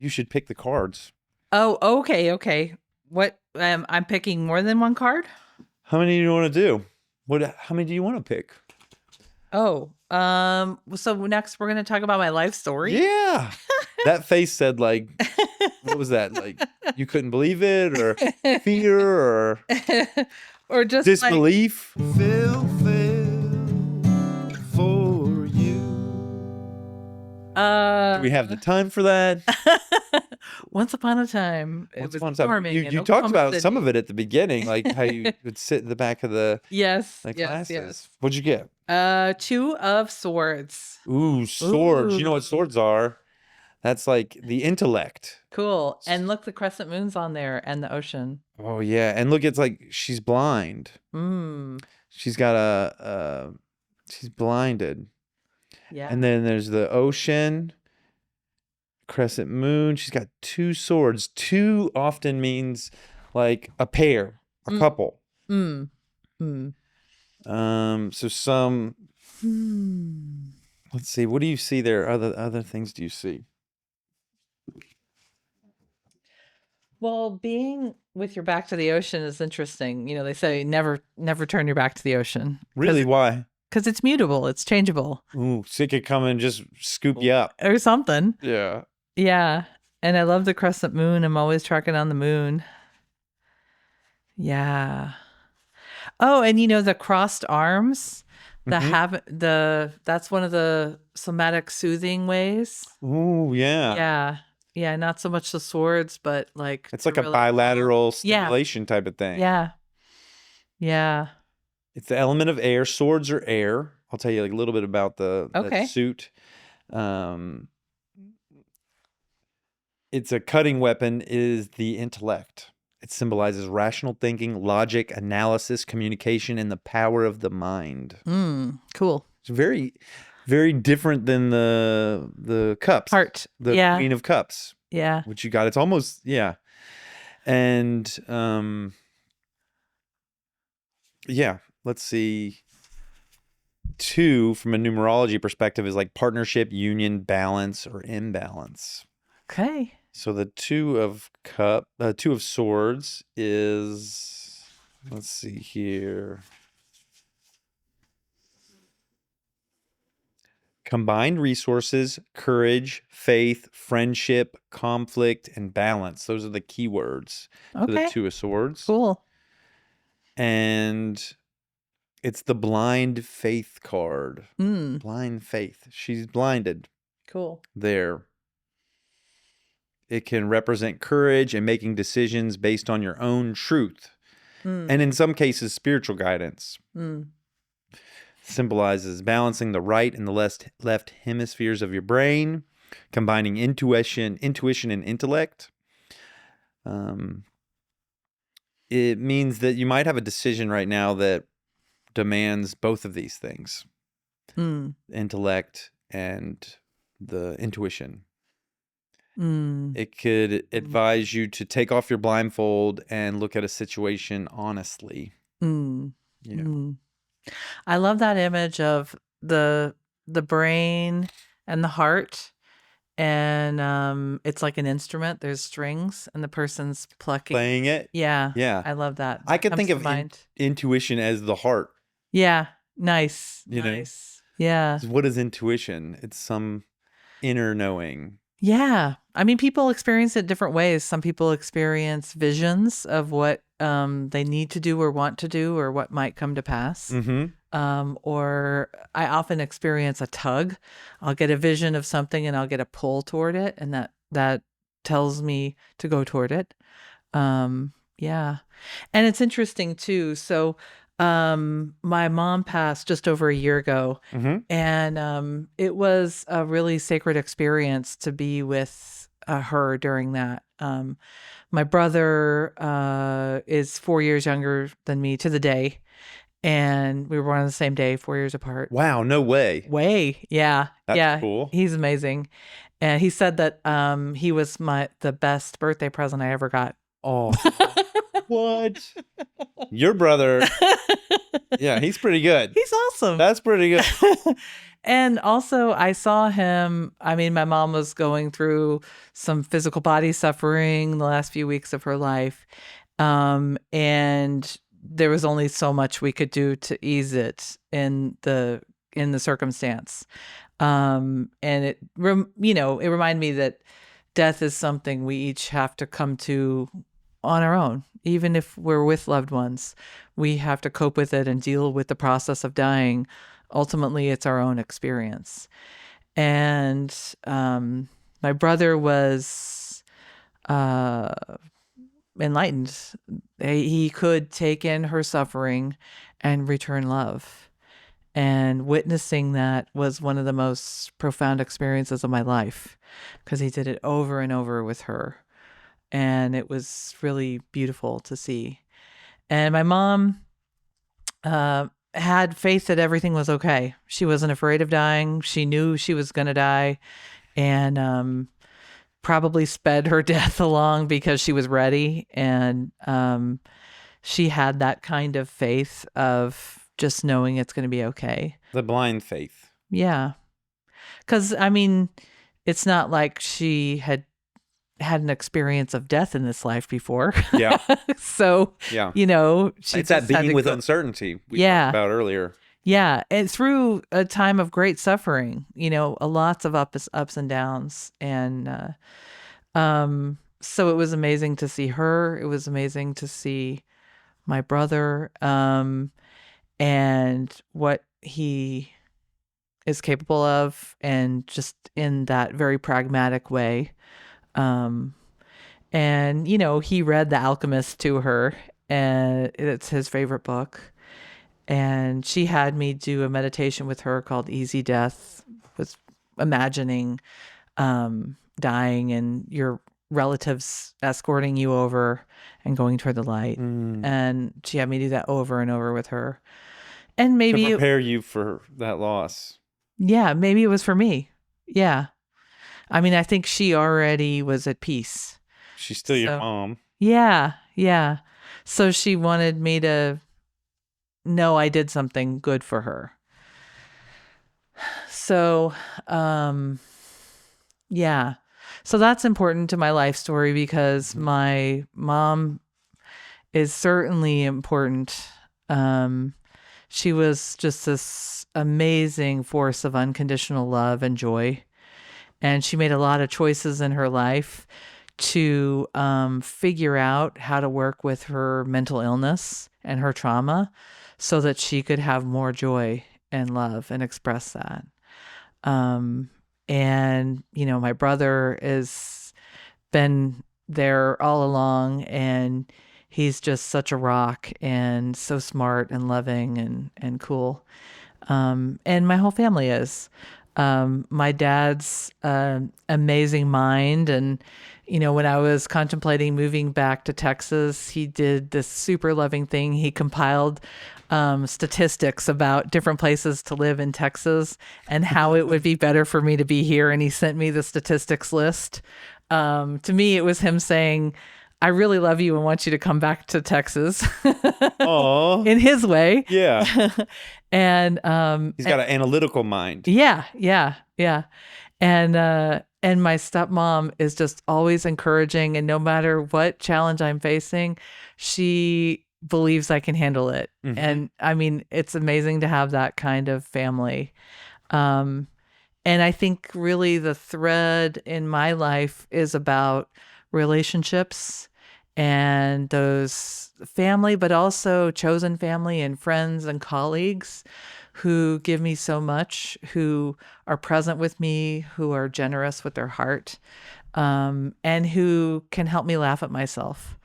You should pick the cards. Oh, okay. What? I'm picking more than one card? How many do you want to do? How many do you want to pick? Oh, so next we're going to talk about my life story. Yeah. That face said like, what was that? Like you couldn't believe it, or fear, or or just disbelief. Phil for you. Do we have the time for that? Once upon a time, Once it upon was a time. storming. You talked about some of it at the beginning, like how you would sit in the back of the classes. What'd you get? 2 of Swords. Ooh, swords. Ooh. You know what swords are? That's like the intellect. Cool. And look, the crescent moon's on there and the ocean. Oh yeah, and look, it's like she's blind. She's got she's blinded. Yeah. And then there's the ocean, crescent moon. She's got 2 swords. 2 often means like a pair, a couple. So some. Let's see. What do you see there? Other things do you see? Well, being with your back to the ocean is interesting. You know, they say never turn your back to the ocean. Really? Why? Because it's mutable. It's changeable. Ooh, so it could come and just scoop you up. Or something. Yeah. Yeah. And I love the crescent moon. I'm always tracking on the moon. Yeah. Oh, and you know, the crossed arms, that's one of the somatic soothing ways. Ooh, yeah. Yeah. Yeah, not so much the swords, but like it's like a bilateral stimulation type of thing. Yeah. Yeah. It's the element of air. Swords are air. I'll tell you like a little bit about that suit. It's a cutting weapon is the intellect. It symbolizes rational thinking, logic, analysis, communication, and the power of the mind. Cool. It's very, very different than the cups. Heart. The Queen of Cups. Yeah. Which you got. It's almost, yeah. And, yeah, let's see. 2 from a numerology perspective is like partnership, union, balance, or imbalance. Okay. So the 2 of Swords is, let's see here. Combined resources, courage, faith, friendship, conflict, and balance. Those are the key words for the 2 of Swords. Cool. And it's the blind faith card. Blind faith. She's blinded. Cool. There. It can represent courage and making decisions based on your own truth. And in some cases, spiritual guidance. Symbolizes balancing the right and the left hemispheres of your brain, combining intuition and intellect. It means that you might have a decision right now that demands both of these things. Intellect and the intuition. It could advise you to take off your blindfold and look at a situation honestly. I love that image of the brain and the heart, and it's like an instrument. There's strings, and the person's playing it. Yeah, yeah. I love that. I could think of intuition as the heart. Yeah, nice. You know? Yeah. What is intuition? It's some inner knowing. Yeah. I mean, people experience it different ways. Some people experience visions of what they need to do or want to do or what might come to pass. Or I often experience a tug. I'll get a vision of something and I'll get a pull toward it. And that tells me to go toward it. Yeah. And it's interesting too. So my mom passed just over a year ago, and it was a really sacred experience to be with her during that. My brother is 4 years younger than me to the day, and we were born on the same day, 4 years apart. Wow, no way. Yeah. That's cool. He's amazing. And he said that he was the best birthday present I ever got. Oh, what? Your brother, yeah, he's pretty good. He's awesome. That's pretty good. And also, I saw him. I mean, my mom was going through some physical body suffering the last few weeks of her life. And there was only so much we could do to ease it in the circumstance. And it reminded me that death is something we each have to come to on our own. Even if we're with loved ones, we have to cope with it and deal with the process of dying. Ultimately, it's our own experience. And my brother was enlightened. He could take in her suffering and return love. And witnessing that was one of the most profound experiences of my life, because he did it over and over with her. And it was really beautiful to see. And my mom had faith that everything was okay. She wasn't afraid of dying. She knew she was going to die, and probably sped her death along because she was ready. And she had that kind of faith of just knowing it's going to be okay. The blind faith. Yeah. Because, I mean, it's not like she had an experience of death in this life before. Yeah. So, Yeah. she It's that just had being to with go- uncertainty we Yeah. talked about earlier. Yeah, and through a time of great suffering, lots of ups and downs, and so it was amazing to see her. It was amazing to see my brother, and what he is capable of, and just in that very pragmatic way. And he read The Alchemist to her, and it's his favorite book. And she had me do a meditation with her called Easy Death, was imagining dying and your relatives escorting you over and going toward the light. And she had me do that over and over with her. And To maybe prepare you for that loss. maybe it was for me. Yeah. I mean, I think she already was at peace. She's still your mom. Yeah. Yeah. So she wanted me to know I did something good for her. So, yeah. So that's important to my life story, because my mom is certainly important. She was just this amazing force of unconditional love and joy. And she made a lot of choices in her life to figure out how to work with her mental illness and her trauma so that she could have more joy and love and express that. And, my brother has been there all along, and he's just such a rock and so smart and loving and cool. And my whole family is. My dad's amazing mind. And, when I was contemplating moving back to Texas, he did this super loving thing. He compiled statistics about different places to live in Texas and how it would be better for me to be here. And he sent me the statistics list. To me, it was him saying, I really love you and want you to come back to Texas. Oh, in his way. Yeah. And he's got an analytical mind. Yeah. And my stepmom is just always encouraging, and no matter what challenge I'm facing, she believes I can handle it. Mm-hmm. And I mean, it's amazing to have that kind of family. And I think really the thread in my life is about relationships and those family, but also chosen family and friends and colleagues who give me so much, who are present with me, who are generous with their heart, and who can help me laugh at myself.